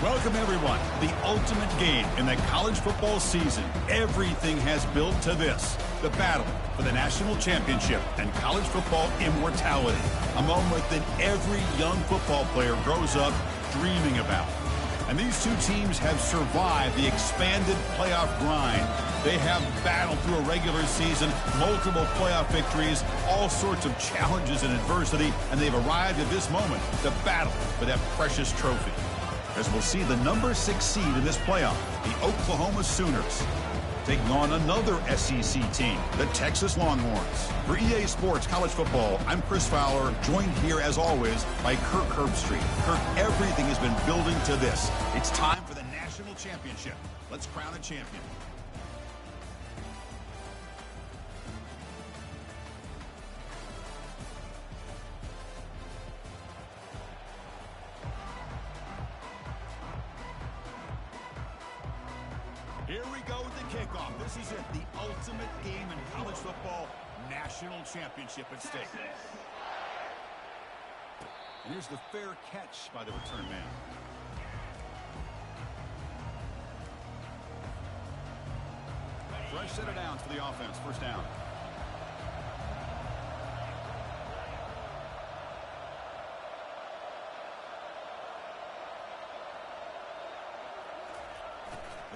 Welcome, everyone, to the ultimate game in the college football season. Everything has built to this, the battle for the national championship and college football immortality, a moment that every young football player grows up dreaming about. And these two teams have survived the expanded playoff grind. They have battled through a regular season, multiple playoff victories, all sorts of challenges and adversity, and they've arrived at this moment, the battle for that precious trophy. As we'll see the number 6 seed in this playoff, the Oklahoma Sooners, taking on another SEC team, the Texas Longhorns. For EA Sports College Football, I'm Chris Fowler, joined here as always by Kirk Herbstreit. Kirk, everything has been building to this. It's time for the national championship. Let's crown a champion. Here we go with the kickoff. This is it, the ultimate game in college football, national championship at stake. And here's the fair catch by the return man. Fresh set of downs for the offense, first down.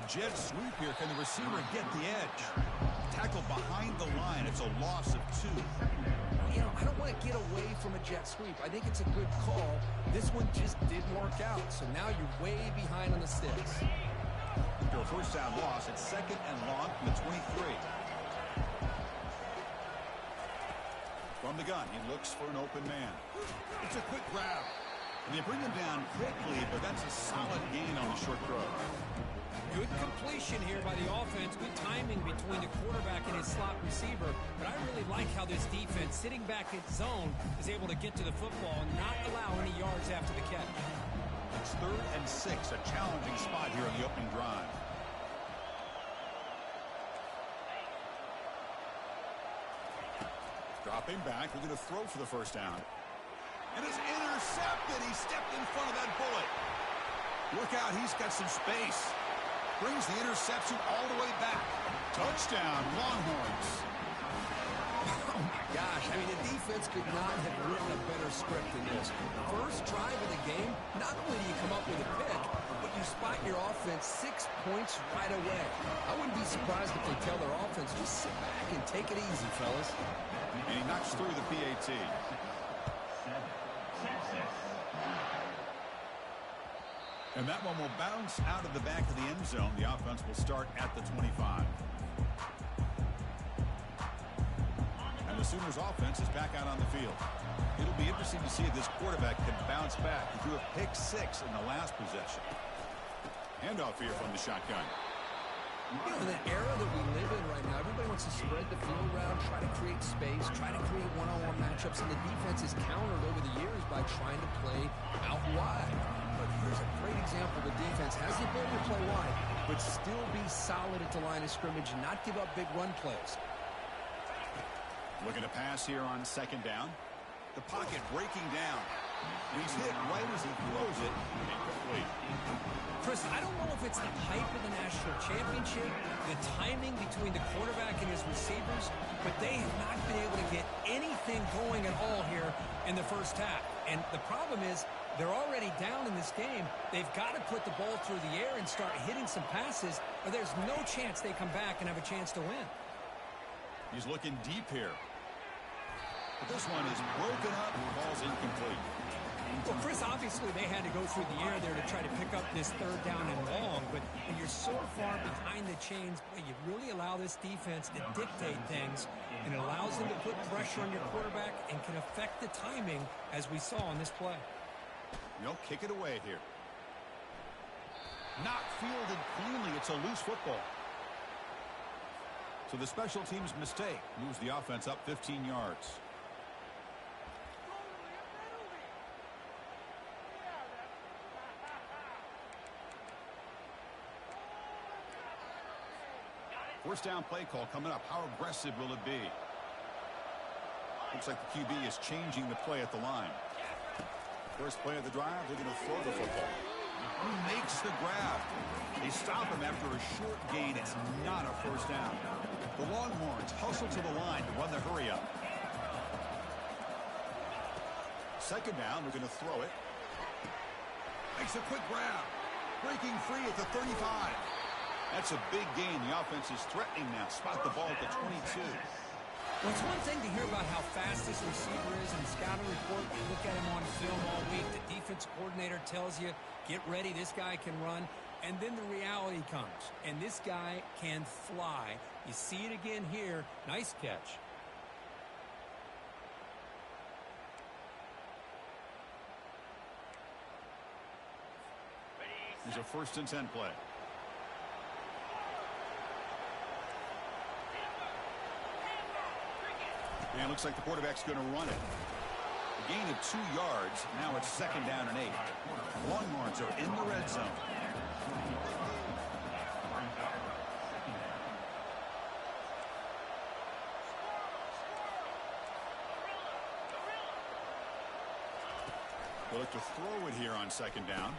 Jet sweep here. Can the receiver get the edge? Tackle behind the line. It's a loss of 2. You know, I don't want to get away from a jet sweep. I think it's a good call. This one just didn't work out. So now you're way behind on the sticks. After a first down loss, it's second and long from the 23. From the gun, he looks for an open man. It's a quick grab. And they bring him down quickly, but that's a solid gain on the short throw. Good completion here by the offense. Good timing between the quarterback and his slot receiver. But I really like how this defense, sitting back in zone, is able to get to the football and not allow any yards after the catch. It's 3rd and 6, a challenging spot here in the opening drive. Dropping back, we're going to throw for the first down. And it's intercepted. He stepped in front of that bullet. Look out, he's got some space. Brings the interception all the way back. Touchdown, Longhorns. Oh, my gosh. I mean, the defense could not have written a better script than this. First drive of the game, not only do you come up with a pick, but you spot your offense 6 points right away. I wouldn't be surprised if they tell their offense, just sit back and take it easy, fellas. And he knocks through the PAT. And that one will bounce out of the back of the end zone. The offense will start at the 25. And the Sooners offense is back out on the field. It'll be interesting to see if this quarterback can bounce back. He threw a pick 6 in the last possession. Handoff here from the shotgun. You know, in the era that we live in right now, everybody wants to spread the field around, try to create space, try to create one-on-one matchups, and the defense is countered over the years by trying to play out wide. But here's a great example. The defense has the ability to play wide, but still be solid at the line of scrimmage and not give up big run plays. Looking to pass here on second down. The pocket breaking down. And he's hit right as he throws it. Incomplete. Chris, I don't know if it's the hype of the national championship, the timing between the quarterback and his receivers, but they have not been able to get anything going at all here in the first half. And the problem is they're already down in this game. They've got to put the ball through the air and start hitting some passes, or there's no chance they come back and have a chance to win. He's looking deep here. But this one is broken up and ball's incomplete. Well, Chris, obviously they had to go through the air there to try to pick up this third down and long, but when you're so far behind the chains, you really allow this defense to dictate things, and it allows them to put pressure on your quarterback and can affect the timing, as we saw on this play. No, kick it away here. Not fielded cleanly. It's a loose football. So the special teams mistake moves the offense up 15 yards. First down play call coming up. How aggressive will it be? Looks like the QB is changing the play at the line. First play of the drive, they're going to throw the football. He makes the grab. They stop him after a short gain. It's not a first down. The Longhorns hustle to the line to run the hurry up. Second down, they're going to throw it. Makes a quick grab. Breaking free at the 35. That's a big gain. The offense is threatening now. Spot the ball at the 22. Well, it's one thing to hear about how fast this receiver is in the scouting report. You look at him on film all week. The defense coordinator tells you, get ready, this guy can run. And then the reality comes, and this guy can fly. You see it again here. Nice catch. Here's a 1st and 10 play. And it looks like the quarterback's going to run it. A gain of 2 yards. Now it's 2nd down and 8. Longhorns are in the red zone. They'll look to throw it here on 2nd down.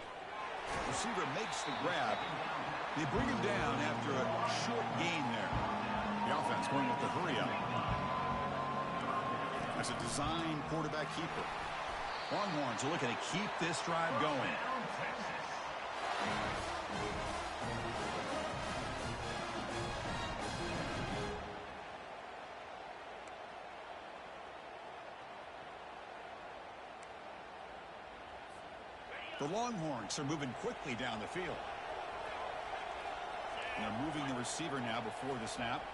Receiver makes the grab. They bring him down after a short gain there. The offense going with the hurry up. That's a design quarterback keeper. Longhorns are looking to keep this drive going. The Longhorns are moving quickly down the field. And they're moving the receiver now before the snap.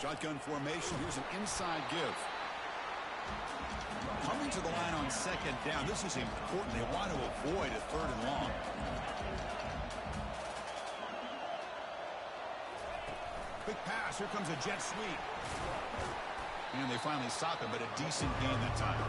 Shotgun formation. Here's an inside give. Coming to the line on 2nd down. This is important. They want to avoid a 3rd and long. Quick pass. Here comes a jet sweep. And they finally stop him, but a decent gain that time.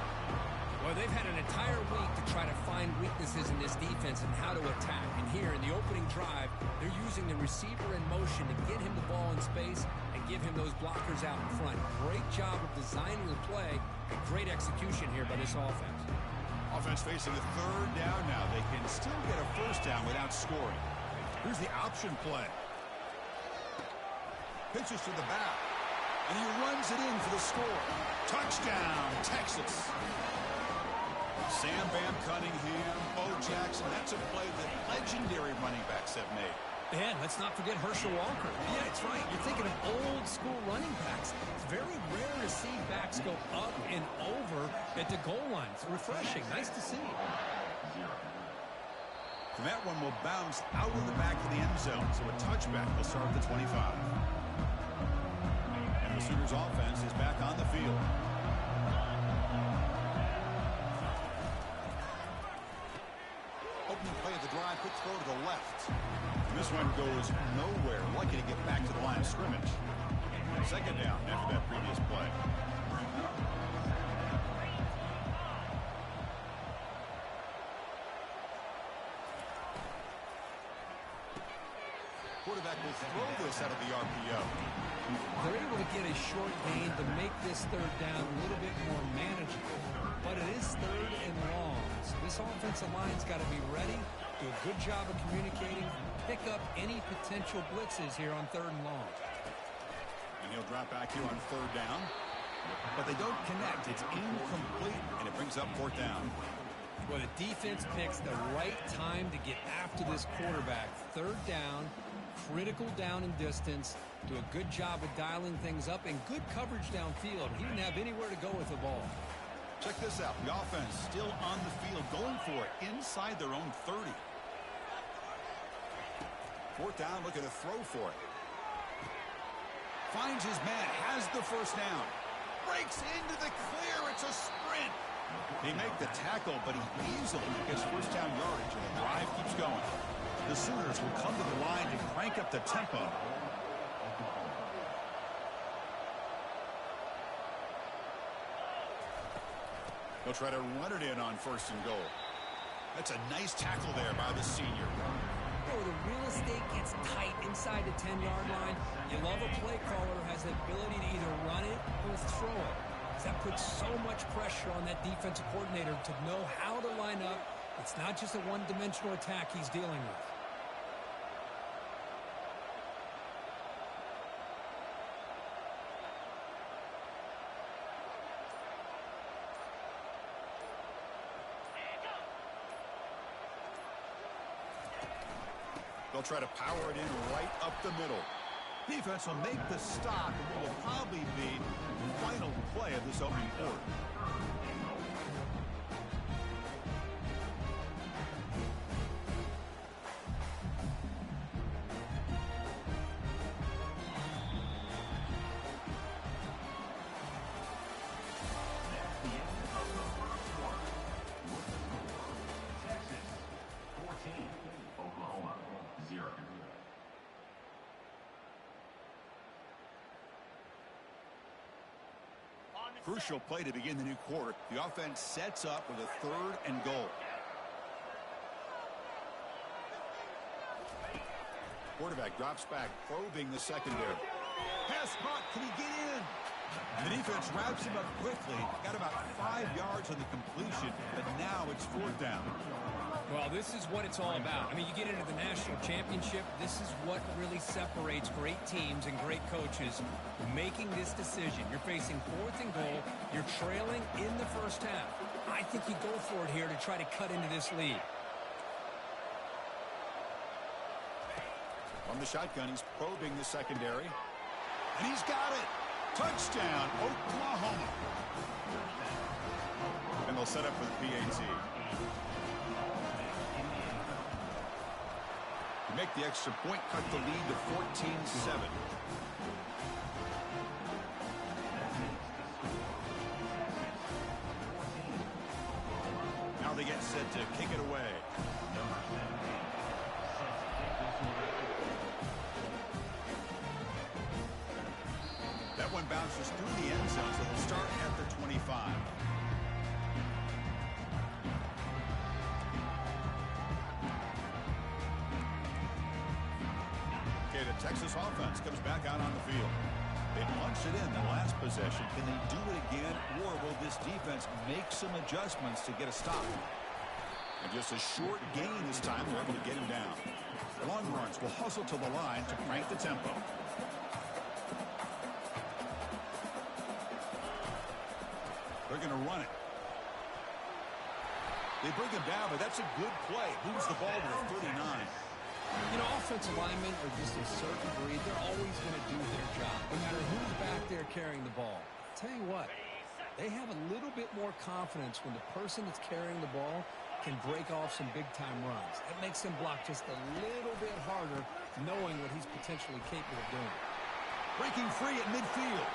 Well, they've had an entire week to try to find weaknesses in this defense and how to attack. And here in the opening drive, they're using the receiver in motion to get him the ball in space and give him those blockers out in front. Great job of designing the play and great execution here by this offense. Offense facing a 3rd down now. They can still get a 1st down without scoring. Here's the option play. Pitches to the back. And he runs it in for the score. Touchdown, Texas. Sam Bam Cunningham, Bo Jackson. That's a play that legendary running backs have made. And let's not forget Herschel Walker. Yeah, that's right. You're thinking of old school running backs. It's very rare to see backs go up and over at the goal line. It's refreshing. Nice to see. And that one will bounce out of the back of the end zone. So a touchback will start at the 25. And the Sooners offense is back on the field. Opening play of the drive, quick throw to the left. And this one goes nowhere. Lucky to get back to the line of scrimmage. 2nd down after that previous play. Quarterback will throw this out of the RPO. They're able to get a short gain to make this 3rd down a little bit more manageable. But it is 3rd and long. So this offensive line's got to be ready, do a good job of communicating, pick up any potential blitzes here on 3rd and long. And he'll drop back here on 3rd down. But they don't connect. It's incomplete, and it brings up 4th down. Well, the defense picks the right time to get after this quarterback. 3rd down, critical down and distance. Do a good job of dialing things up and good coverage downfield. He didn't have anywhere to go with the ball. Check this out. The offense still on the field, going for it inside their own 30. 4th down, looking to throw for it. Finds his man, has the 1st down. Breaks into the clear. It's a sprint. They make the tackle, but he easily gets 1st down yardage, and the drive keeps going. The Sooners will come to the line to crank up the tempo. They'll try to run it in on 1st and goal. That's a nice tackle there by the senior. Oh, the real estate gets tight inside the 10-yard line. You love a play caller who has the ability to either run it or throw it. That puts so much pressure on that defensive coordinator to know how to line up It's not just a one-dimensional attack he's dealing with. They'll try to power it in right up the middle. Defense will make the stop, and what will probably be the final play of this opening quarter. Crucial play to begin the new quarter. The offense sets up with a 3rd and goal. Quarterback drops back, probing the secondary. Pass caught. Can he get in? The defense wraps him up quickly. Got about 5 yards on the completion, but now it's 4th down. Well, this is what it's all about. I mean, you get into the national championship, this is what really separates great teams and great coaches. Making this decision. You're facing 4th and goal. You're trailing in the first half. I think you go for it here to try to cut into this lead. On the shotgun, he's probing the secondary. And he's got it. Touchdown, Oklahoma. And they'll set up for the PAT. Make the extra point, cut the lead to 14-7. Now they get set to kick it away. That one bounces through the end zone, so they'll start at the 25. The Texas offense comes back out on the field. They punched it in the last possession. Can they do it again, or will this defense make some adjustments to get a stop? And just a short gain this time, they're able to get him down. Longhorns will hustle to the line to crank the tempo. They're going to run it. They bring him down, but that's a good play. Moves the ball to the 39. You know, offensive linemen are just a certain breed. They're always going to do their job, no matter who's back there carrying the ball. I'll tell you what, they have a little bit more confidence when the person that's carrying the ball can break off some big-time runs. That makes them block just a little bit harder, knowing what he's potentially capable of doing. Breaking free at midfield.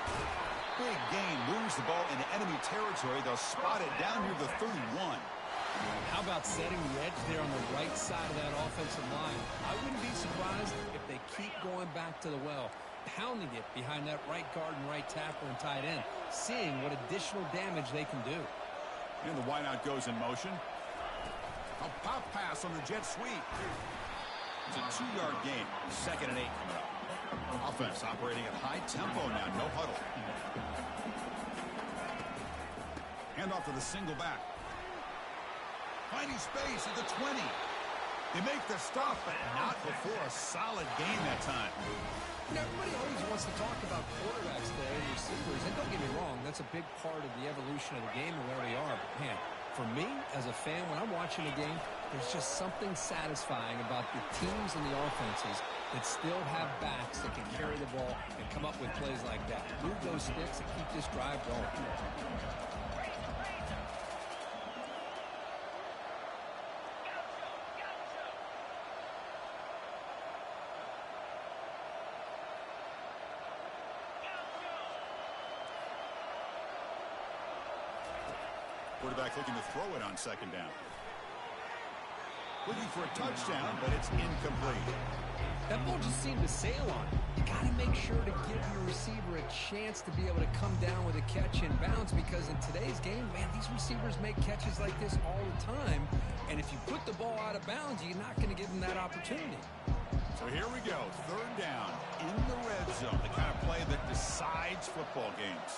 Big gain, moves the ball into enemy territory. They'll spot it down near the 31. How about setting the edge there on the right side of that offensive line? I wouldn't be surprised if they keep going back to the well, pounding it behind that right guard and right tackle and tight end, seeing what additional damage they can do. And the wideout goes in motion. A pop pass on the jet sweep. It's a 2-yard gain. 2nd and 8 coming up. Offense operating at high tempo now. No huddle. Hand off to the single back. Finding space at the 20. They make the stop, but not before a solid gain that time. You know, everybody always wants to talk about quarterbacks today and receivers, and don't get me wrong, that's a big part of the evolution of the game and where we are. But, man, for me, as a fan, when I'm watching a game, there's just something satisfying about the teams and the offenses that still have backs that can carry the ball and come up with plays like that. Move those sticks and keep this drive going. Quarterback looking to throw it on 2nd down. Looking for a touchdown, but it's incomplete. That ball just seemed to sail on it. You got to make sure to give your receiver a chance to be able to come down with a catch and bounce, because in today's game, man, these receivers make catches like this all the time. And if you put the ball out of bounds, you're not going to give them that opportunity. So here we go. 3rd down in the red zone. The kind of play that decides football games.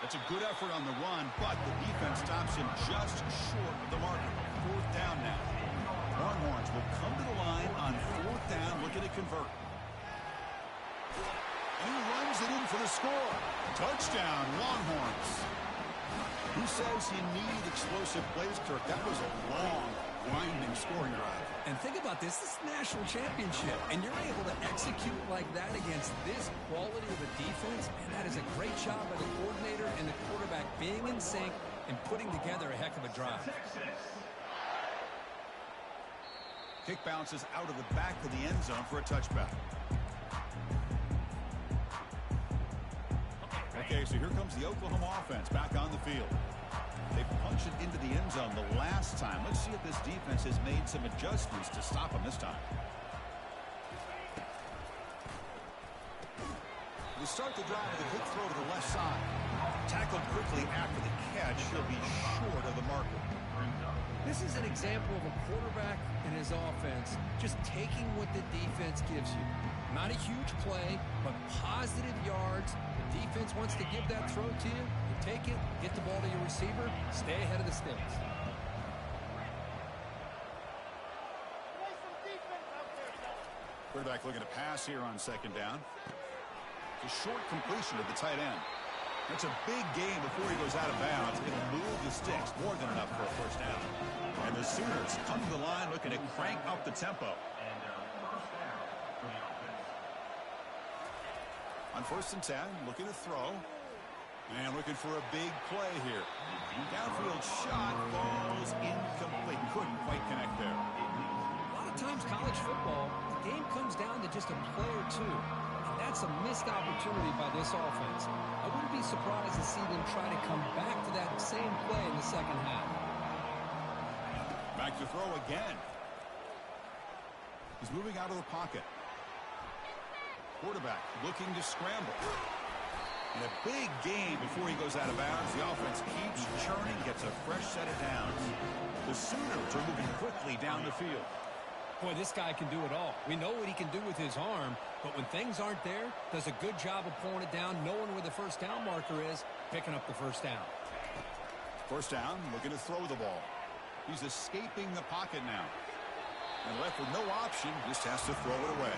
That's a good effort on the run, but the defense stops him just short of the marker. 4th down now. Longhorns will come to the line on 4th down, looking to convert. And he runs it in for the score. Touchdown, Longhorns. Who says you need explosive plays, Kirk? That was a long, winding scoring drive. And think about this. This is the national championship, and you're able to execute like that against this quality of a defense, and that is a great job by the coordinator and the quarterback being in sync and putting together a heck of a drive. Kick bounces out of the back of the end zone for a touchback. Okay, so here comes the Oklahoma offense back on the field. They punched it into the end zone the last time. Let's see if this defense has made some adjustments to stop them this time. They start the drive with a quick throw to the left side. Tackled quickly after the catch. He'll be short of the marker. This is an example of a quarterback and his offense just taking what the defense gives you. Not a huge play, but positive yards. The defense wants to give that throw to you. You take it, get the ball to your receiver, stay ahead of the sticks. Quarterback looking to pass here on 2nd down. It's a short completion to the tight end. That's a big gain before he goes out of bounds. It'll move the sticks more than enough for a 1st down. And the Sooners come to the line looking to crank up the tempo. On 1st and 10, looking to throw. And looking for a big play here. Downfield shot falls incomplete. Couldn't quite connect there. A lot of times college football, the game comes down to just a play or two. And that's a missed opportunity by this offense. I wouldn't be surprised to see them try to come back to that same play in the 2nd half. Back to throw again. He's moving out of the pocket. Quarterback looking to scramble. And a big gain before he goes out of bounds. The offense keeps churning, gets a fresh set of downs. The Sooners are moving quickly down the field. Boy, this guy can do it all. We know what he can do with his arm, but when things aren't there, does a good job of pulling it down, knowing where the 1st down marker is, picking up the 1st down. 1st down, looking to throw the ball. He's escaping the pocket now. And left with no option, just has to throw it away.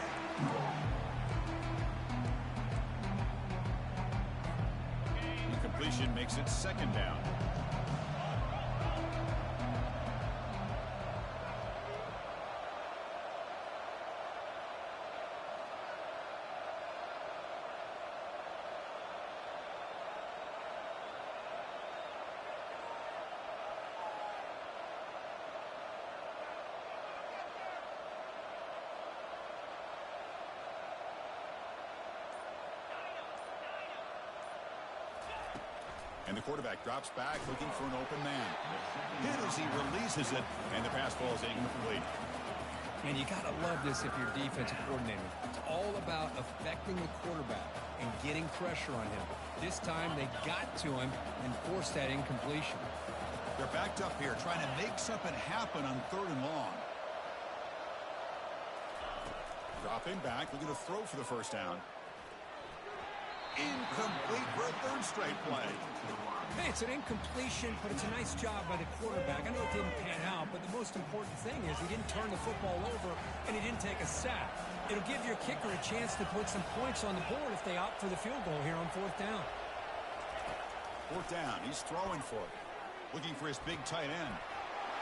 Incompletion makes it 2nd down. And the quarterback drops back, looking for an open man. Hit as he releases it, and the pass falls incomplete. And you got to love this if you're defensive coordinator. It's all about affecting the quarterback and getting pressure on him. This time they got to him and forced that incompletion. They're backed up here, trying to make something happen on 3rd and long. Dropping back, looking to throw for the 1st down. Incomplete for a 3rd straight play. Hey, it's an incompletion, but it's a nice job by the quarterback. I know it didn't pan out, but the most important thing is he didn't turn the football over and he didn't take a sack. It'll give your kicker a chance to put some points on the board if they opt for the field goal here on 4th down. 4th down, he's throwing for it. Looking for his big tight end.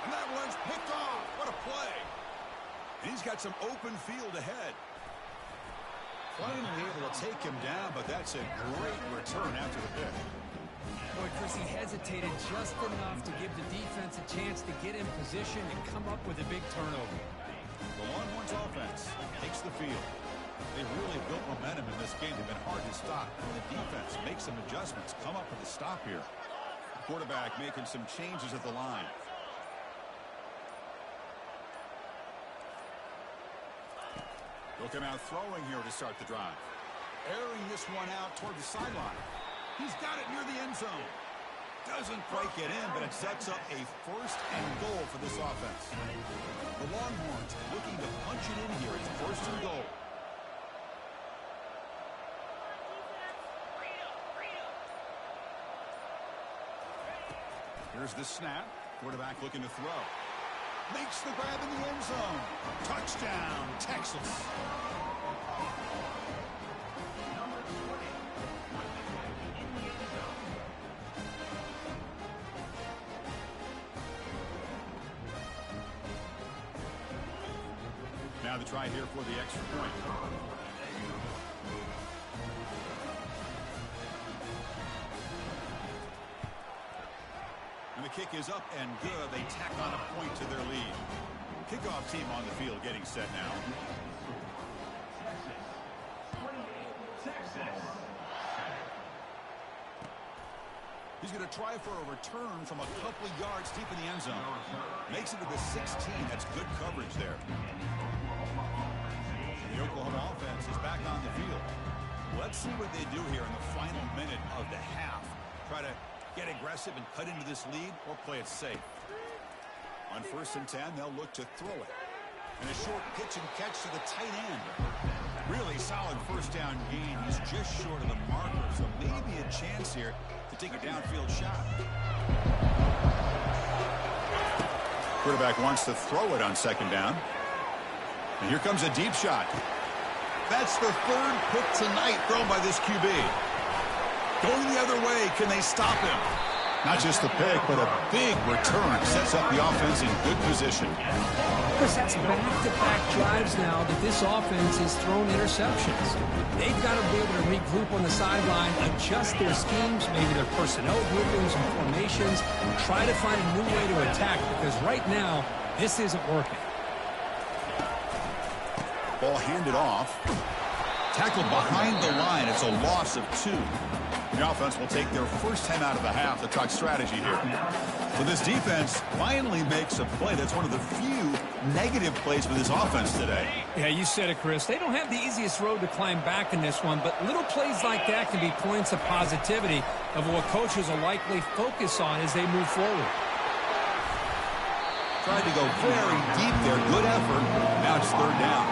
And that one's picked off. What a play. And he's got some open field ahead. Finally able to take him down, but that's a great return after the pick. Boy, Chris, he hesitated just enough to give the defense a chance to get in position and come up with a big turnover. The Longhorns offense takes the field. They really built momentum in this game. They've been hard to stop. And the defense makes some adjustments, come up with a stop here. The quarterback making some changes at the line. He'll come out throwing here to start the drive. Airing this one out toward the sideline. He's got it near the end zone. Doesn't quite get in, but it sets up a 1st and goal for this offense. The Longhorns looking to punch it in here. It's 1st and goal. Here's the snap. Quarterback looking to throw. Makes the grab in the end zone. Touchdown, Texas. Now the try here for the extra point. And the kick is up and good. They tack on a point to their lead. Kickoff team on the field getting set now. He's going to try for a return from a couple of yards deep in the end zone. Makes it to the 16. That's good coverage there. The Oklahoma offense is back on the field. Let's see what they do here in the final minute of the half. Try to get aggressive and cut into this lead or play it safe. On 1st and 10, they'll look to throw it. And a short pitch and catch to the tight end. Really solid first down gain. He's just short of the marker, so maybe a chance here to take a downfield shot. Quarterback wants to throw it on 2nd down. And here comes a deep shot. That's the 3rd pick tonight thrown by this QB. Going the other way, can they stop him? Not just the pick, but a big return sets up the offense in good position. Chris, that's back-to-back drives now that this offense has thrown interceptions. They've got to be able to regroup on the sideline, adjust their schemes, maybe their personnel groupings and formations, try to find a new way to attack, because right now, this isn't working. Ball handed off. Tackled behind the line. It's a loss of 2. The offense will take their first time out of the half to talk strategy here. So this defense finally makes a play. That's one of the few negative plays for this offense today. Yeah, you said it, Chris. They don't have the easiest road to climb back in this one, but little plays like that can be points of positivity of what coaches will likely focus on as they move forward. Tried to go very deep there. Good effort. Now it's 3rd down.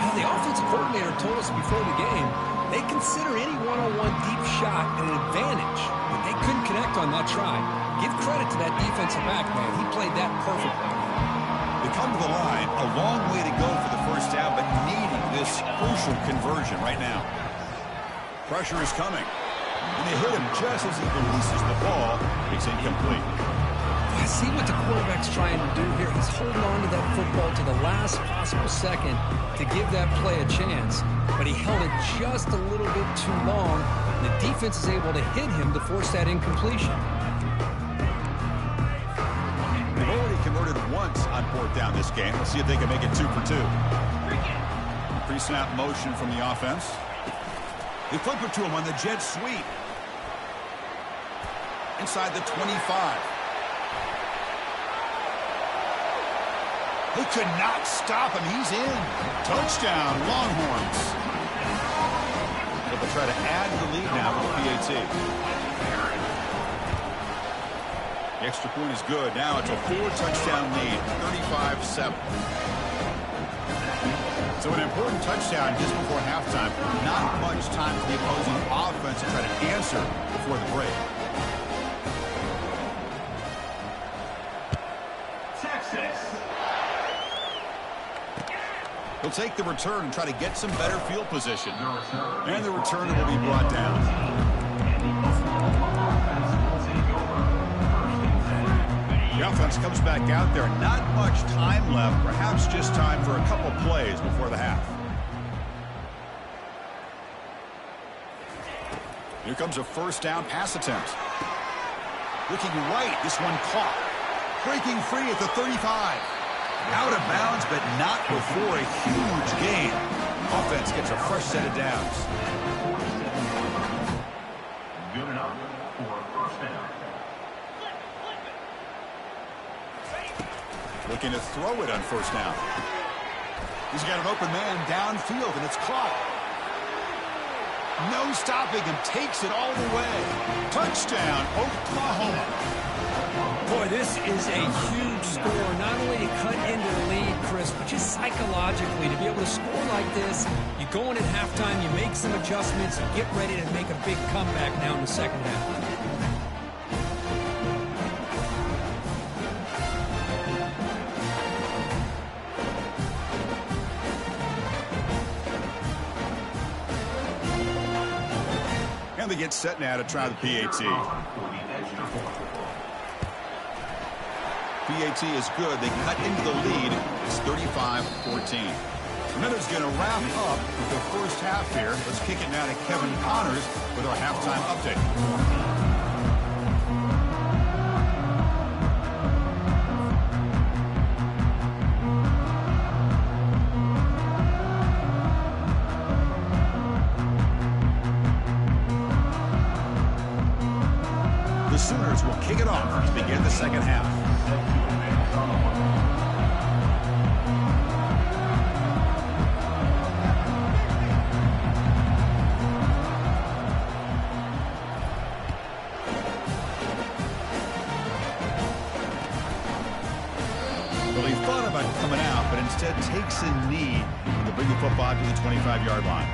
Now, the offensive coordinator told us before the game they consider any one-on-one deep shot an advantage, but they couldn't connect on that try. Give credit to that defensive back, man. He played that perfectly. They come to the line, a long way to go for the first down, but needing this crucial conversion right now. Pressure is coming. And they hit him just as he releases the ball. It's incomplete. I see what the quarterback's trying to do here. He's holding on to that football to the last possible second to give that play a chance. But he held it just a little bit too long. The defense is able to hit him to force that incompletion. They've already converted once on 4th down this game. Let's see if they can make it 2 for 2. Pre-snap motion from the offense. They flip it to him on the jet sweep. Inside the 25. They could not stop him. He's in. Touchdown, Longhorns. But they'll try to add to the lead now with the PAT. The extra point is good. Now it's a 4-touchdown lead, 35-7. So an important touchdown just before halftime. Not much time for the opposing offense to try to answer before the break. He'll take the return and try to get some better field position. And the returner will be brought down. The offense comes back out there. Not much time left. Perhaps just time for a couple plays before the half. Here comes a 1st down pass attempt. Looking right. This one caught. Breaking free at the 35. Out of bounds, but not before a huge gain. Offense gets a fresh set of downs. Good enough for a 1st down. Looking to throw it on 1st down. He's got an open man downfield, and it's caught. No stopping him. Takes it all the way. Touchdown, Oklahoma. Boy, this is a huge score. Not only to cut into the lead, Chris, but just psychologically to be able to score like this. You go in at halftime, you make some adjustments, you get ready to make a big comeback now in the 2nd half. And they get set now to try the PAT. PAT is good. They cut into the lead. It's 35-14. And then it's going to wrap up with the first half here. Let's kick it now to Kevin Connors with our halftime update. The Sooners will kick it off to begin the second half. Well, he thought about coming out, but instead takes a knee to bring the football to the 25-yard line.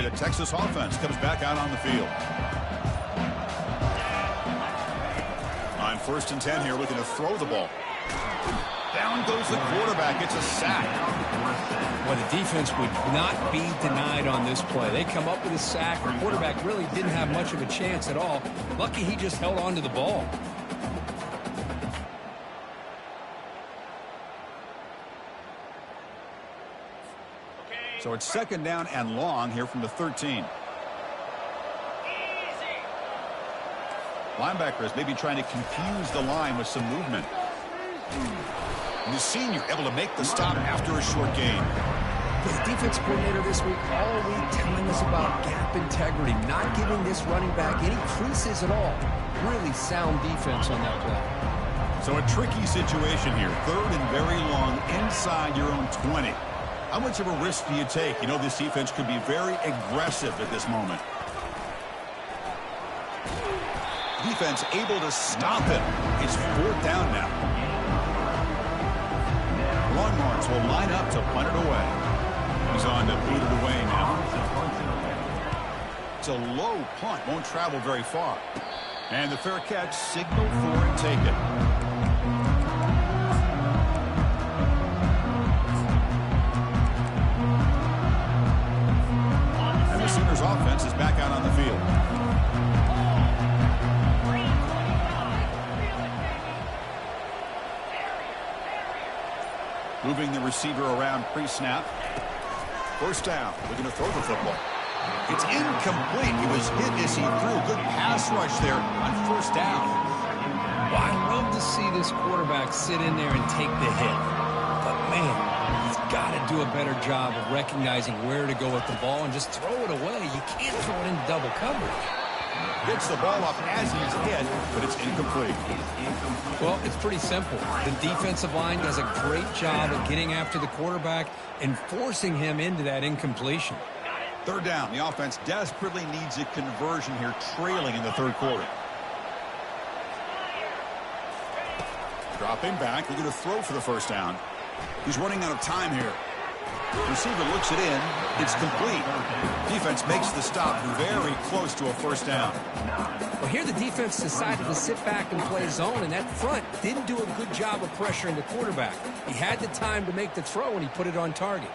The Texas offense comes back out on the field. On 1st and 10 here, looking to throw the ball. Down goes the quarterback. It's a sack. Well, the defense would not be denied on this play. They come up with a sack. The quarterback really didn't have much of a chance at all. Lucky he just held on to the ball. So it's 2nd down and long here from the 13. Linebackers maybe trying to confuse the line with some movement. And the senior able to make the stop after a short gain. The defense coordinator this week all week telling us about gap integrity, not giving this running back any creases at all. Really sound defense on that play. So a tricky situation here. 3rd and very long inside your own 20. How much of a risk do you take? You know this defense could be very aggressive at this moment. Defense able to stop it. It's 4th down now. Longhorns will line up to punt it away. He's on to boot it away now. It's a low punt. Won't travel very far. And the fair catch signal for it. Take it. Sooners offense is back out on the field. Moving the receiver around pre-snap. 1st down. Looking to throw the football. It's incomplete. He was hit as he threw. Good pass rush there on 1st down. Well, I love to see this quarterback sit in there and take the hit. But, man, got to do a better job of recognizing where to go with the ball and just throw it away. You can't throw it into double coverage. Gets the ball up as he's hit, but it's incomplete. Well, it's pretty simple. The defensive line does a great job of getting after the quarterback and forcing him into that incompletion. 3rd down. The offense desperately needs a conversion here, trailing in the 3rd quarter. Dropping back. Looking to throw for the 1st down. He's running out of time here. Receiver looks it in. It's complete. Defense makes the stop very close to a 1st down. Well, here the defense decided to sit back and play zone, and that front didn't do a good job of pressuring the quarterback. He had the time to make the throw, and he put it on target.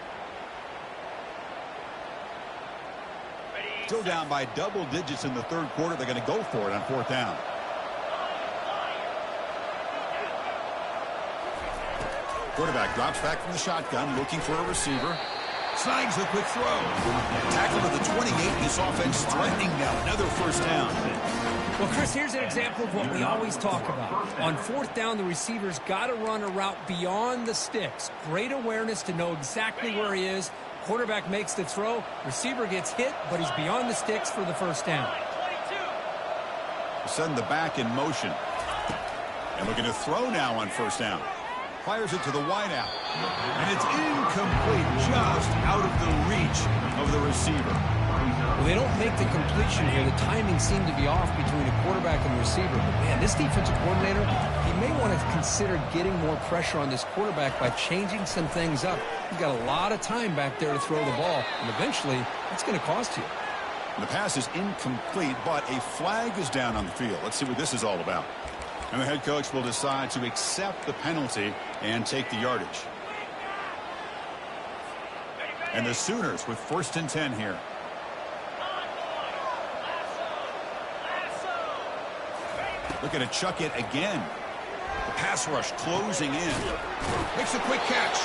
Still down by double digits in the 3rd quarter. They're going to go for it on 4th down. Quarterback drops back from the shotgun, looking for a receiver. Snags a quick throw. Tackle to the 28. This offense threatening now. Another 1st down. Well, Chris, here's an example of what we always talk about. On 4th down, the receiver's got to run a route beyond the sticks. Great awareness to know exactly where he is. Quarterback makes the throw. Receiver gets hit, but he's beyond the sticks for the 1st down. Send the back in motion. And looking to throw now on 1st down. Fires it to the wideout. And it's incomplete, just out of the reach reach of the receiver. Well, they don't make the completion here. The timing seemed to be off between the quarterback and the receiver. But, man, this defensive coordinator, he may want to consider getting more pressure on this quarterback by changing some things up. He's got a lot of time back there to throw the ball, and eventually it's going to cost you. The pass is incomplete, but a flag is down on the field. Let's see what this is all about. And the head coach will decide to accept the penalty and take the yardage. And the Sooners with 1st and 10 here. Looking to chuck it again. The pass rush closing in. Makes a quick catch.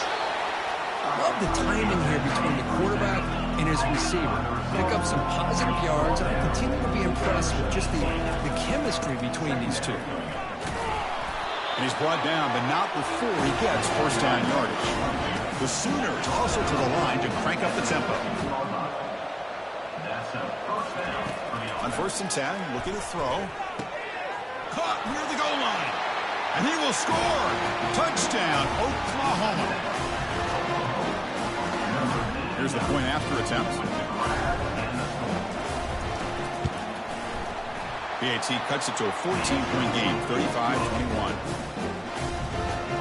Love the timing here between the quarterback and his receiver. Pick up some positive yards, and I continue to be impressed with just the chemistry between these two. And he's brought down, but not before he gets 1st down yardage. The Sooners also to the line to crank up the tempo. On 1st and 10, looking to throw. Caught near the goal line. And he will score. Touchdown, Oklahoma. Here's the point after attempt. PAT cuts it to a 14-point game, 35-21.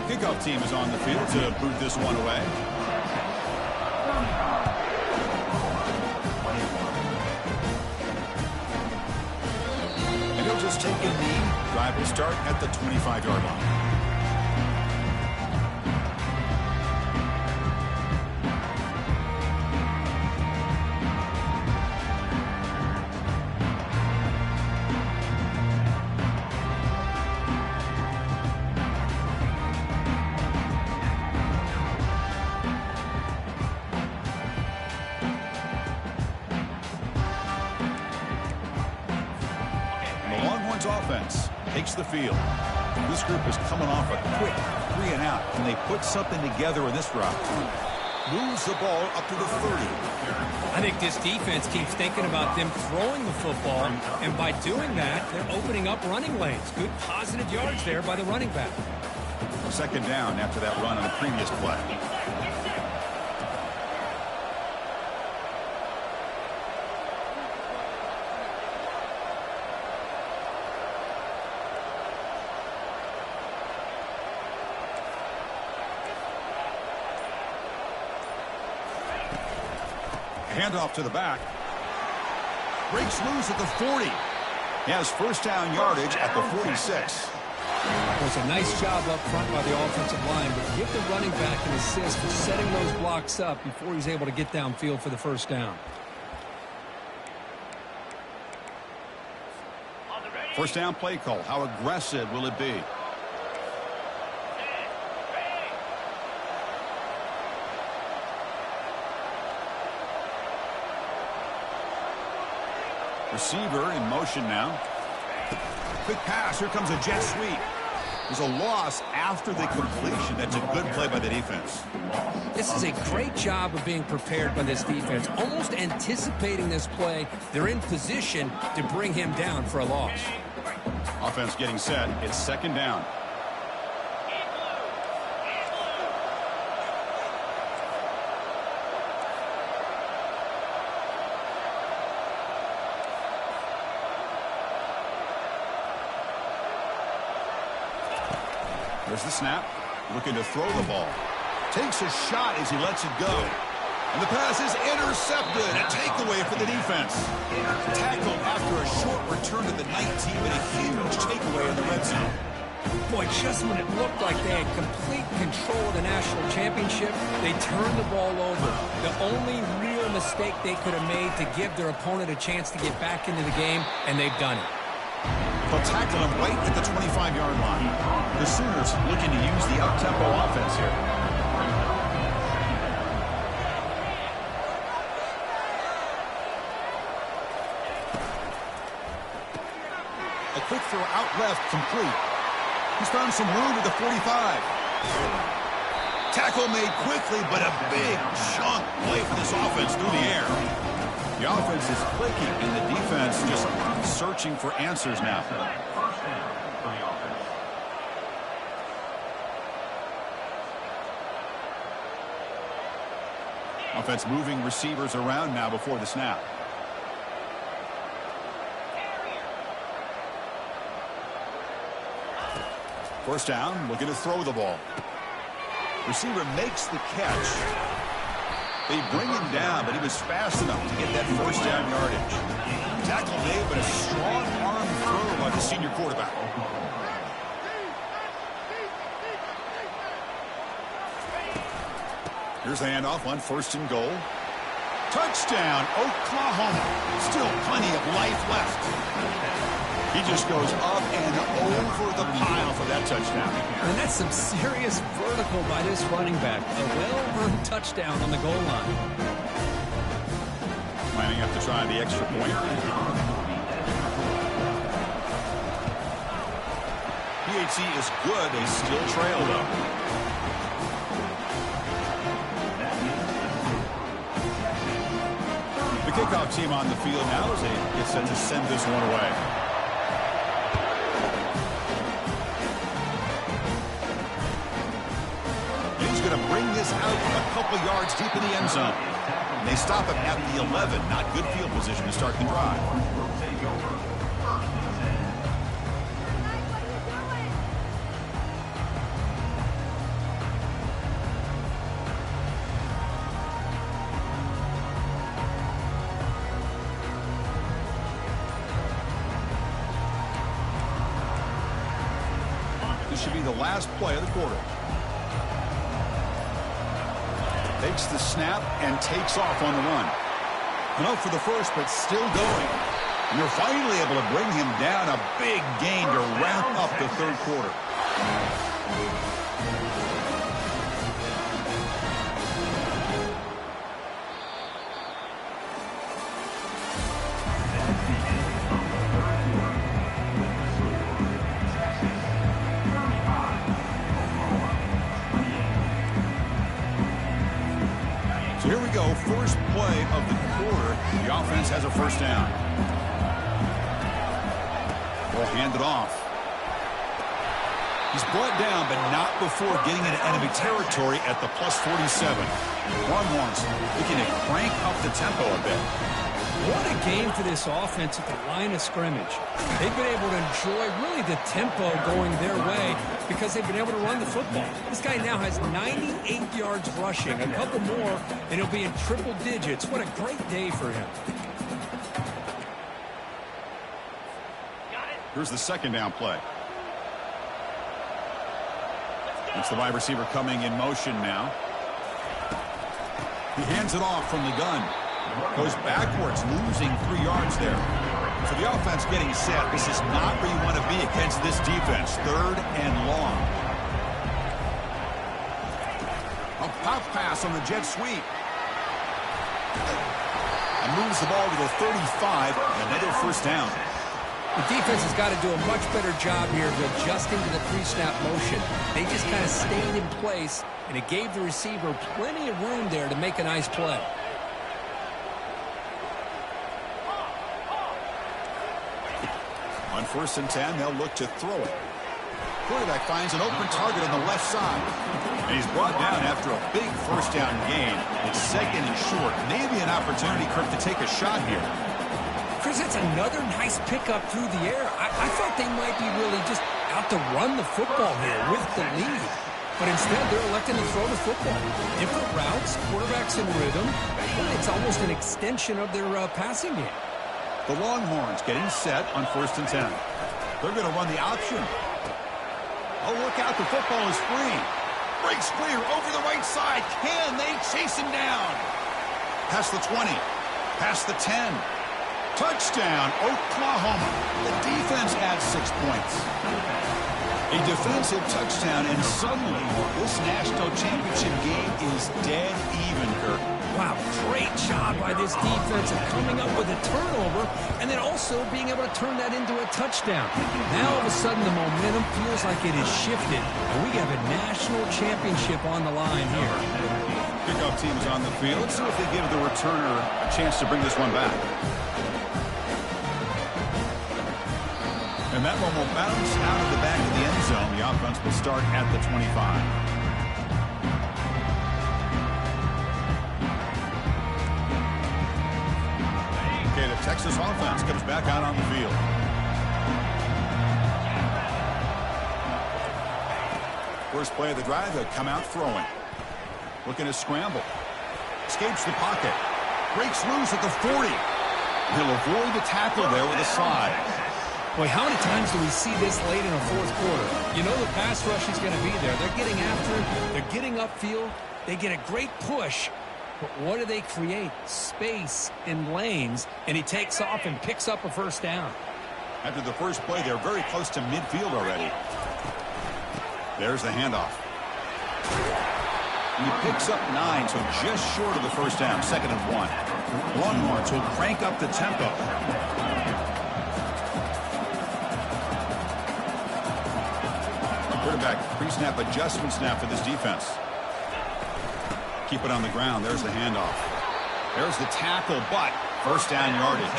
Kickoff team is on the field to boot this one away. And he'll just take a knee. Drive will start at the 25-yard line. Offense takes the field. This group is coming off a quick 3-and-out, and they put something together in this drive. Moves the ball up to the 30. I think this defense keeps thinking about them throwing the football, and by doing that, they're opening up running lanes. Good positive yards there by the running back. 2nd down after that run on the previous play. Handoff to the back. Breaks loose at the 40. He has 1st down yardage at the 46. Well, it's a nice job up front by the offensive line, but give the running back an assist for setting those blocks up before he's able to get downfield for the 1st down. 1st down play call. How aggressive will it be? Receiver in motion now. Quick pass. Here comes a jet sweep. There's a loss after the completion. That's a good play by the defense. This is a great job of being prepared by this defense. Almost anticipating this play. They're in position to bring him down for a loss. Offense getting set. It's 2nd down. There's the snap. Looking to throw the ball. Takes a shot as he lets it go. And the pass is intercepted. A takeaway for the defense. Tackled after a short return to the 19, but a huge takeaway in the red zone. Boy, just when it looked like they had complete control of the national championship, they turned the ball over. The only real mistake they could have made to give their opponent a chance to get back into the game, and they've done it. They'll tackle him right at the 25-yard line. The Sooners looking to use the up-tempo offense here. A quick throw out left, complete. He's found some room at the 45. Tackle made quickly, but a big chunk play for this offense through the air. The offense is clicking, and the defense just searching for answers now. Offense moving receivers around now before the snap. First down, looking to throw the ball. Receiver makes the catch. They bring him down, but he was fast enough to get that first down yardage. Tackle made, but a strong arm throw by the senior quarterback. Here's the handoff on first and goal. Touchdown, Oklahoma. Still plenty of life left. He just goes up and over the pile for that touchdown. And that's some serious vertical by this running back. A well-earned touchdown on the goal line. Lining up to try the extra point. PHC is good. They still trail, though. The kickoff team on the field now as they get set to send this one away. Going to bring this out a couple yards deep in the end zone. And they stop him at the 11. Not good field position to start the drive. This should be the last play of the quarter. Takes the snap and takes off on the run. Enough for the first, but still going. And they're finally able to bring him down. A big gain to wrap up the third quarter. So here we go, first play of the quarter. The offense has a first down. Ball handed off. He's brought down, but not before getting into enemy territory at the plus 47. Longhorns looking to crank up the tempo a bit. What a game for this offense at the line of scrimmage. They've been able to enjoy really the tempo going their way because they've been able to run the football. This guy now has 98 yards rushing, a couple more, and he'll be in triple digits. What a great day for him. Here's the second down play. It's the wide receiver coming in motion now. He hands it off from the gun. Goes backwards, losing 3 yards there. So the offense getting set. This is not where you want to be against this defense. Third and long. A pop pass on the jet sweep. And moves the ball to the 35. Another first down. The defense has got to do a much better job here of adjusting to the pre-snap motion. They just kind of stayed in place, and it gave the receiver plenty of room there to make a nice play. On first and 10, they'll look to throw it. Quarterback finds an open target on the left side. And he's brought down after a big first down gain. It's second and short. Maybe an opportunity, Kirk, to take a shot here. Chris, it's another nice pickup through the air. I thought they might be really just out to run the football here with the lead. But instead, they're electing to throw the football. Different routes, quarterbacks in rhythm. It's almost an extension of their passing game. The Longhorns getting set on first and 10. They're going to run the option. Oh, look out. The football is free. Breaks clear over the right side. Can they chase him down? Past the 20. Past the 10. Touchdown, Oklahoma. The defense adds 6 points. A defensive touchdown, and suddenly this national championship game is dead even, Kirk. Wow, great job by this defense of coming up with a turnover and then also being able to turn that into a touchdown. Now, all of a sudden, the momentum feels like it is shifted, and we have a national championship on the line here. Kickoff team is on the field. Let's see if they give the returner a chance to bring this one back. And that one will bounce out of the back of the end zone. The offense will start at the 25. Texas offense comes back out on the field. First play of the drive, they'll come out throwing. Looking to scramble. Escapes the pocket. Breaks loose at the 40. He'll avoid the tackle there with a slide. Boy, how many times do we see this late in the fourth quarter? You know the pass rush is going to be there. They're getting after him. They're getting upfield. They get a great push. But what do they create? Space in lanes. And he takes off and picks up a first down. After the first play, they're very close to midfield already. There's the handoff. And he picks up 9, so just short of the first down. 2nd and 1. Longhorns will crank up the tempo. Quarterback pre-snap adjustment snap for this defense. Keep it on the ground. There's the handoff. There's the tackle, but first down yardage.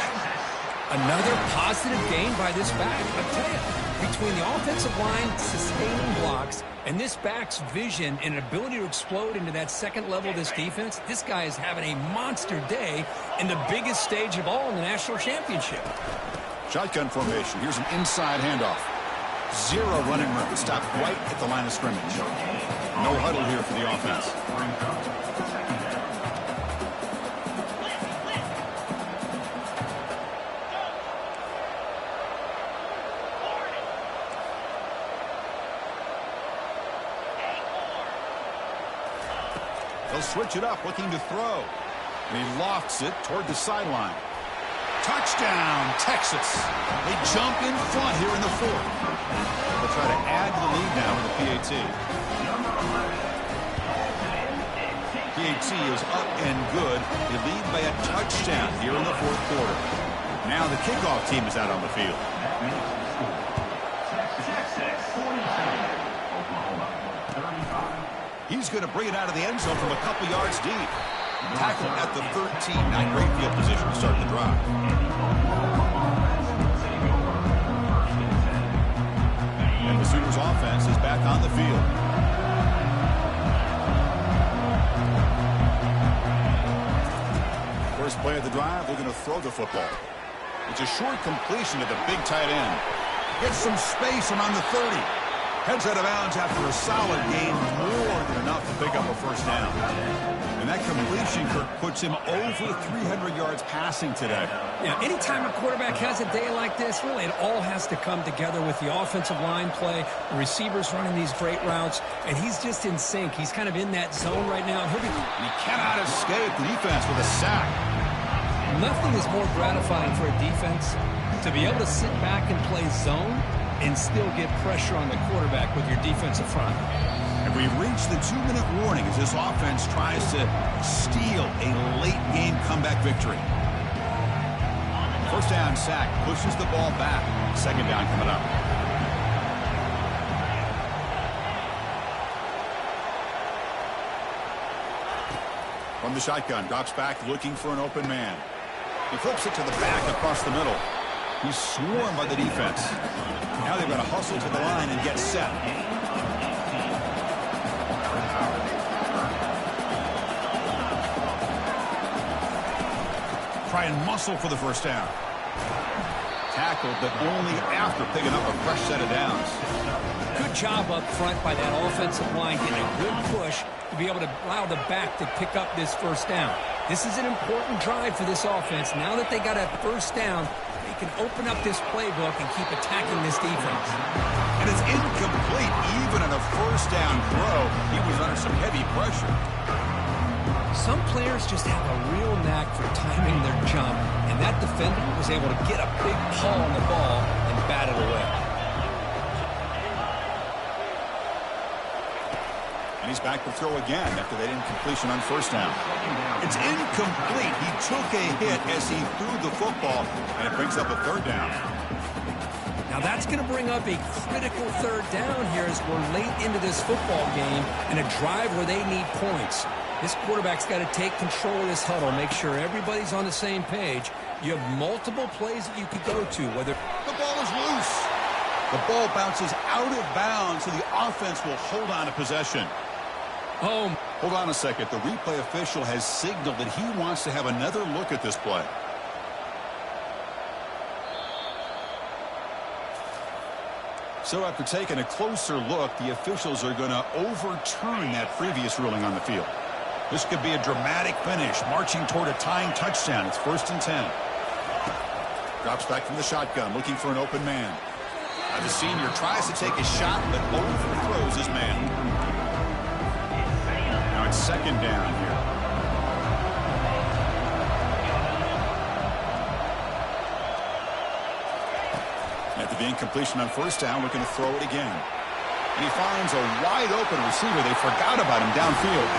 Another positive gain by this back. I tell you, between the offensive line sustaining blocks and this back's vision and ability to explode into that second level of this defense, this guy is having a monster day in the biggest stage of all in the national championship. Shotgun formation. Here's an inside handoff. 0 running room. Stop right at the line of scrimmage. No huddle here for the offense. They'll switch it up, looking to throw. And he lofts it toward the sideline. Touchdown, Texas. They jump in front here in the 4th. They'll try to add the lead now with the PAT. PAT is up and good. They lead by a touchdown here in the 4th quarter. Now the kickoff team is out on the field. He's going to bring it out of the end zone from a couple yards deep. Tackle at the 13. Not great field position to start the drive. And the Sooners offense is back on the field. First play of the drive, they're going to throw the football. It's a short completion to the big tight end. Gets some space around the 30. Heads out of bounds after a solid gain, more than enough to pick up a first down. And that completion, Kirk, puts him over 300 yards passing today. Yeah, anytime a quarterback has a day like this, really it all has to come together with the offensive line play, the receivers running these great routes, and he's just in sync. He's kind of in that zone right now. And he cannot escape the defense with a sack. Nothing is more gratifying for a defense to be able to sit back and play zone and still get pressure on the quarterback with your defensive front. And we've reached the 2-minute warning as this offense tries to steal a late-game comeback victory. First down sack, pushes the ball back. 2nd down coming up. From the shotgun, drops back looking for an open man. He flips it to the back across the middle. He's swarmed by the defense. Now they've got to hustle to the line and get set. Try and muscle for the first down. Tackled, but only after picking up a fresh set of downs. Good job up front by that offensive line, getting a good push to be able to allow the back to pick up this first down. This is an important drive for this offense. Now that they got a first down, they can open up this playbook and keep attacking this defense. And it's incomplete. Even on a first down throw, he was under some heavy pressure. Some players just have a real knack for timing their jump, and that defender was able to get a big paw on the ball and bat it away. And he's back to throw again after that incompletion on first down. It's incomplete. He took a hit as he threw the football, and it brings up a 3rd down. Now that's going to bring up a critical 3rd down here as we're late into this football game and a drive where they need points. This quarterback's got to take control of this huddle, make sure everybody's on the same page. You have multiple plays that you could go to, whether the ball is loose. The ball bounces out of bounds, so the offense will hold on to possession. Hold on a second. The replay official has signaled that he wants to have another look at this play. So after taking a closer look, the officials are going to overturn that previous ruling on the field. This could be a dramatic finish, marching toward a tying touchdown. It's 1st and 10. Drops back from the shotgun, looking for an open man. Now the senior tries to take a shot, but overthrows his man. Now it's 2nd down here. After the incompletion on 1st down, looking to throw it again. And he finds a wide-open receiver. They forgot about him downfield.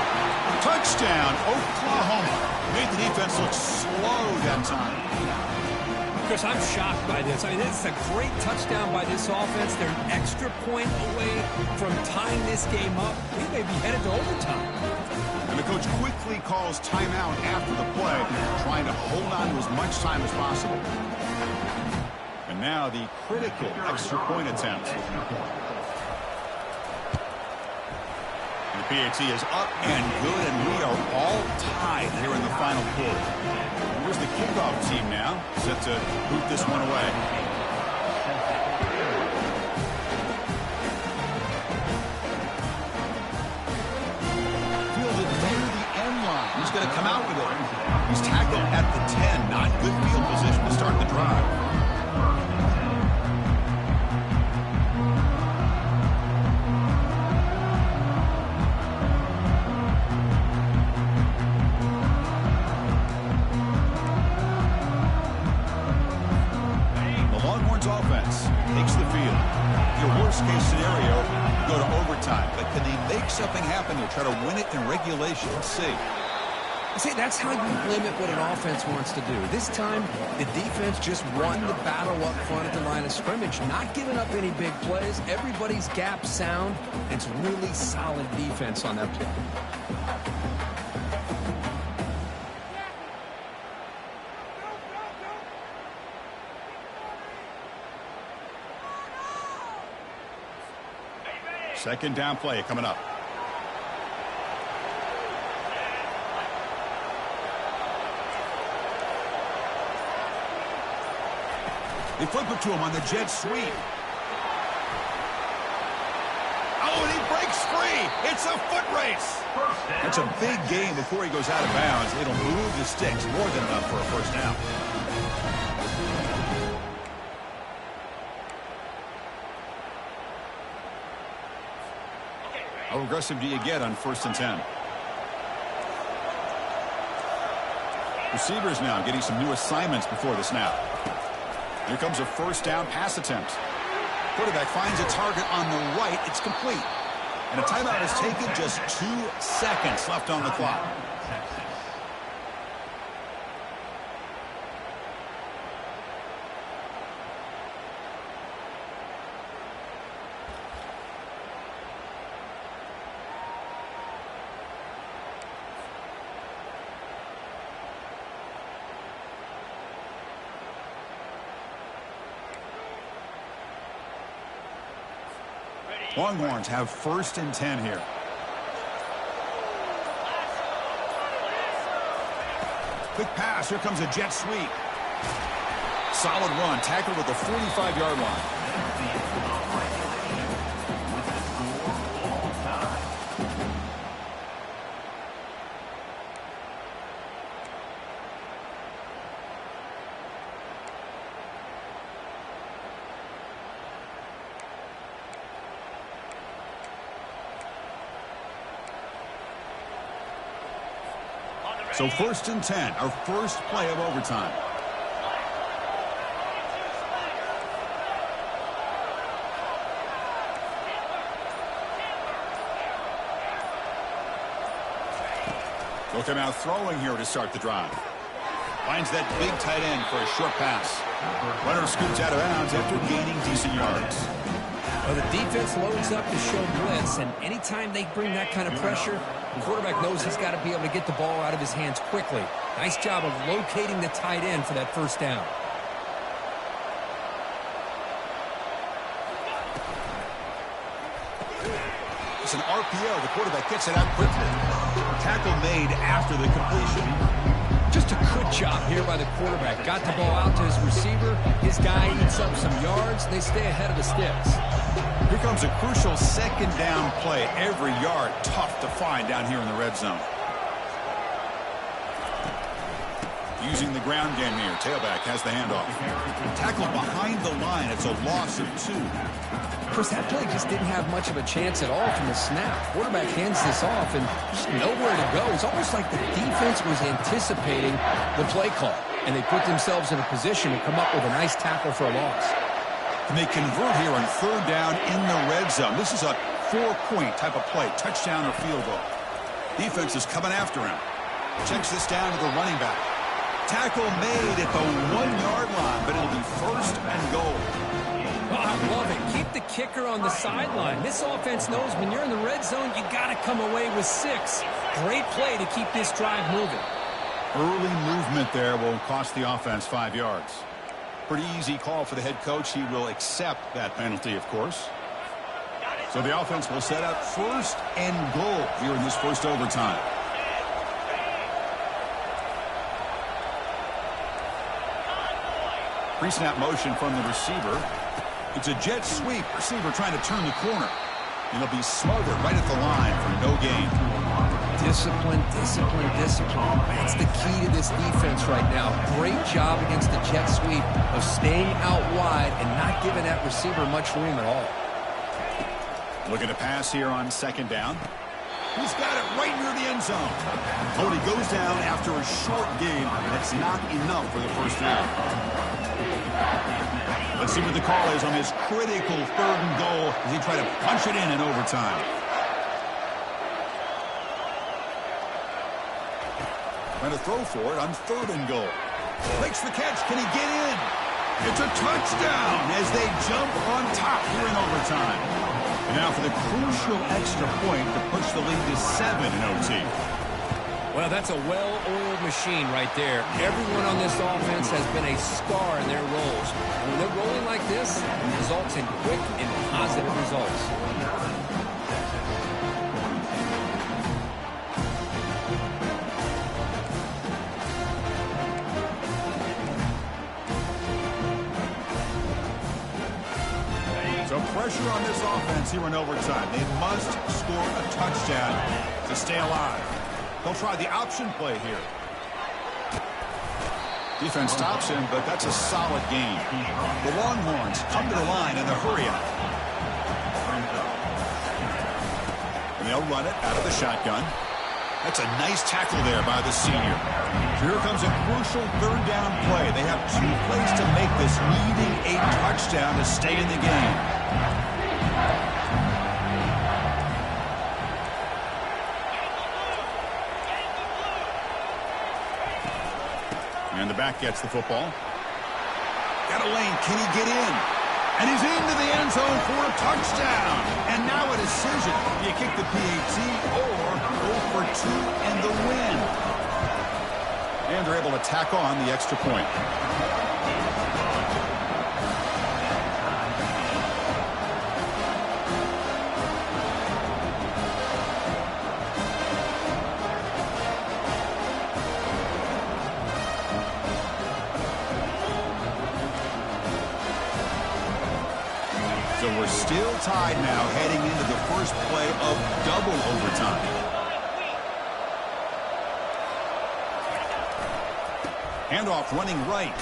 Touchdown, Oklahoma. Made the defense look slow that time. Chris, I'm shocked by this. I mean, this is a great touchdown by this offense. They're an extra point away from tying this game up. We may be headed to overtime. And the coach quickly calls timeout after the play, trying to hold on to as much time as possible. And now the critical extra point attempt. And the PAT is up and good, and we are all tied here in the final quarter. Here's the kickoff team now, set to boot this one away. Fielded near the end line. He's going to come out with it. He's tackled at the 10. Not good field position to start the drive. Worst-case scenario, go to overtime. But can they make something happen here? Try to win it in regulation. Let's see. See, that's how you limit what an offense wants to do. This time, the defense just won the battle up front at the line of scrimmage, not giving up any big plays. Everybody's gap sound. It's really solid defense on that play. Second down play coming up. They flip it to him on the jet sweep. Oh, and he breaks free. It's a foot race. That's a big gain before he goes out of bounds. It'll move the sticks more than enough for a first down. How aggressive do you get on 1st and 10? Receivers now getting some new assignments before the snap. Here comes a 1st down pass attempt. Quarterback finds a target on the right. It's complete. And a timeout is taken. Just 2 seconds left on the clock. Longhorns have 1st and 10 here. Quick pass. Here comes a jet sweep. Solid run. Tackled at the 45-yard line. So 1st and 10, our first play of overtime. They'll come out throwing here to start the drive. Finds that big tight end for a short pass. Runner scoots out of bounds after gaining decent yards. Well, the defense loads up to show blitz, and anytime they bring that kind of pressure, the quarterback knows he's got to be able to get the ball out of his hands quickly. Nice job of locating the tight end for that 1st down. It's an RPO. The quarterback gets it out quickly. Tackle made after the completion. Just a good job here by the quarterback. Got the ball out to his receiver. His guy eats up some yards. They stay ahead of the sticks. Here comes a crucial second down play. Every yard tough to find down here in the red zone. Using the ground game here. Tailback has the handoff. Tackled behind the line. It's a loss of 2. Chris, that play just didn't have much of a chance at all from the snap. Quarterback hands this off and just nowhere to go. It's almost like the defense was anticipating the play call, and they put themselves in a position to come up with a nice tackle for a loss. And they convert here on 3rd down in the red zone. This is a 4-point type of play, touchdown or field goal. Defense is coming after him. Checks this down to the running back. Tackle made at the 1-yard line, but it'll be 1st and goal. Oh, I love it. Keep the kicker on the sideline. This offense knows when you're in the red zone, you got to come away with 6. Great play to keep this drive moving. Early movement there will cost the offense 5 yards. Pretty easy call for the head coach. He will accept that penalty, of course. So the offense will set up 1st and goal here in this first overtime. Pre-snap motion from the receiver. It's a jet sweep. Receiver trying to turn the corner. And he'll be smothered right at the line for no gain. Discipline, discipline, discipline. That's the key to this defense right now. Great job against the jet sweep of staying out wide and not giving that receiver much room at all. Looking to pass here on 2nd down. He's got it right near the end zone. Cody goes down after a short gain. That's not enough for the first down. Let's see what the call is on this critical 3rd and goal as he tries to punch it in overtime. Trying to throw for it on 3rd and goal. Makes the catch. Can he get in? It's a touchdown as they jump on top here in overtime. And now for the crucial extra point to push the lead to 7 in OT. Well, that's a well-oiled machine right there. Everyone on this offense has been a star in their roles. And when they're rolling like this, it results in quick and positive results. So pressure on this offense here in overtime. They must score a touchdown to stay alive. They'll try the option play here. Defense stops him, but that's a solid game. The Longhorns come to the line in the hurry up. And they'll run it out of the shotgun. That's a nice tackle there by the senior. So here comes a crucial 3rd down play. They have 2 plays to make this, needing a touchdown to stay in the game. And the back gets the football. Got a lane. Can he get in? And he's into the end zone for a touchdown. And now a decision. Do you kick the PAT or go for 2 and the win? And they're able to tack on the extra point. So we're still tied now heading into the first play of double overtime. Handoff running right.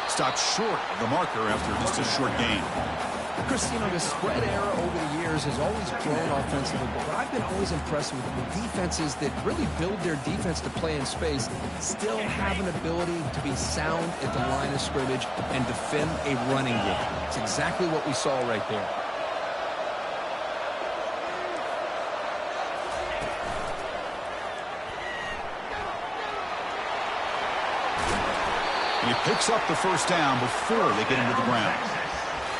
Stopped short of the marker after just a short gain. Chris, you know, the spread era over the years has always grown offensively, but what I've been always impressed with the defenses that really build their defense to play in space still have an ability to be sound at the line of scrimmage and defend a running game. It's exactly what we saw right there. And he picks up the first down before they get into the ground.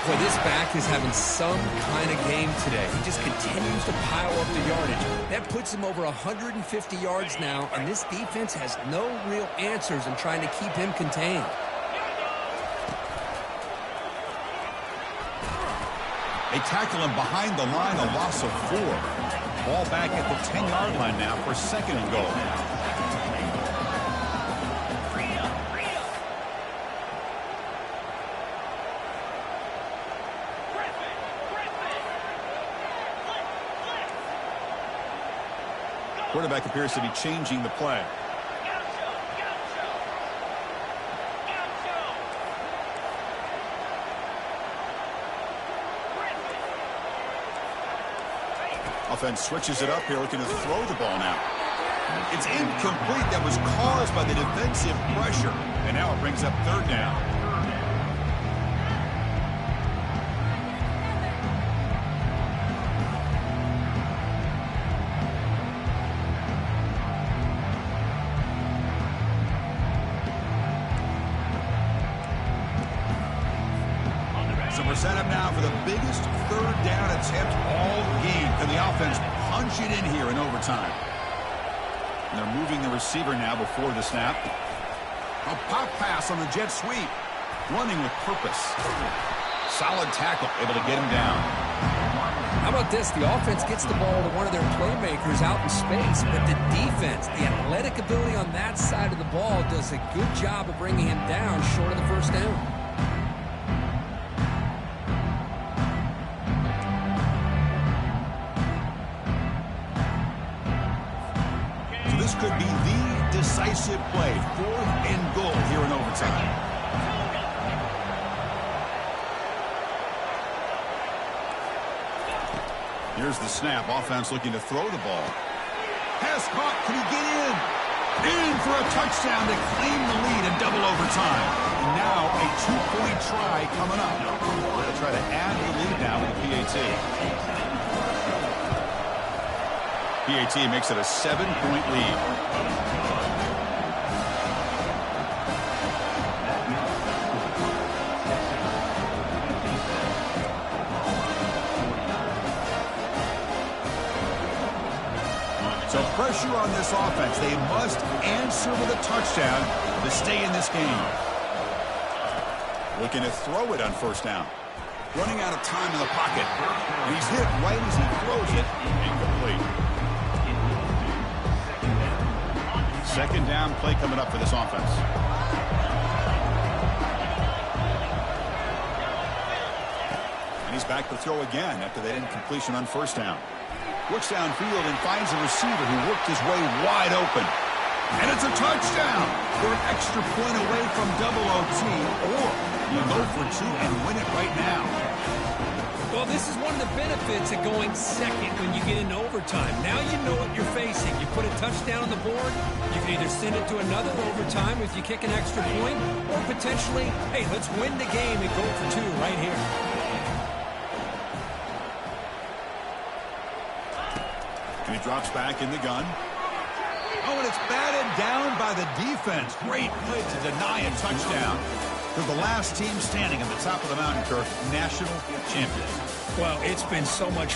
Boy, this back is having some kind of game today. He just continues to pile up the yardage. That puts him over 150 yards now, and this defense has no real answers in trying to keep him contained. They tackle him behind the line, a loss of 4. Ball back at the 10-yard line now for 2nd and goal. Quarterback appears to be changing the play. Offense switches it up here, looking to throw the ball now. It's incomplete. That was caused by the defensive pressure. And now it brings up third down. So we're set up now for the biggest third down attempt all game. Can the offense punch it in here in overtime? And they're moving the receiver now before the snap. A pop pass on the jet sweep. Running with purpose. Solid tackle, able to get him down. How about this? The offense gets the ball to one of their playmakers out in space, but the defense, the athletic ability on that side of the ball does a good job of bringing him down short of the first down. This could be the decisive play. 4th and goal here in overtime. Here's the snap. Offense looking to throw the ball. Pass caught. Can he get in? In for a touchdown to claim the lead in double overtime. And now a 2-point try coming up. They'll try to add the lead now with the PAT. PAT makes it a 7-point lead. So pressure on this offense. They must answer with a touchdown to stay in this game. Looking to throw it on first down. Running out of time in the pocket. And he's hit right as he throws it. Incomplete. Second down play coming up for this offense. And he's back to throw again after that incompletion on first down. Looks downfield and finds a receiver who worked his way wide open. And it's a touchdown. They're an extra point away from double OT, or you go for 2 and win it right now. Well, this is one of the benefits of going second when you get into overtime. Now you know what you're facing. You put a touchdown on the board, you can either send it to another overtime if you kick an extra point, or potentially, hey, let's win the game and go for 2 right here. And he drops back in the gun. Oh, and it's batted down by the defense. Great play to deny a touchdown. They're the last team standing at the top of the mountain, Kirk, national champions. Well, it's been so much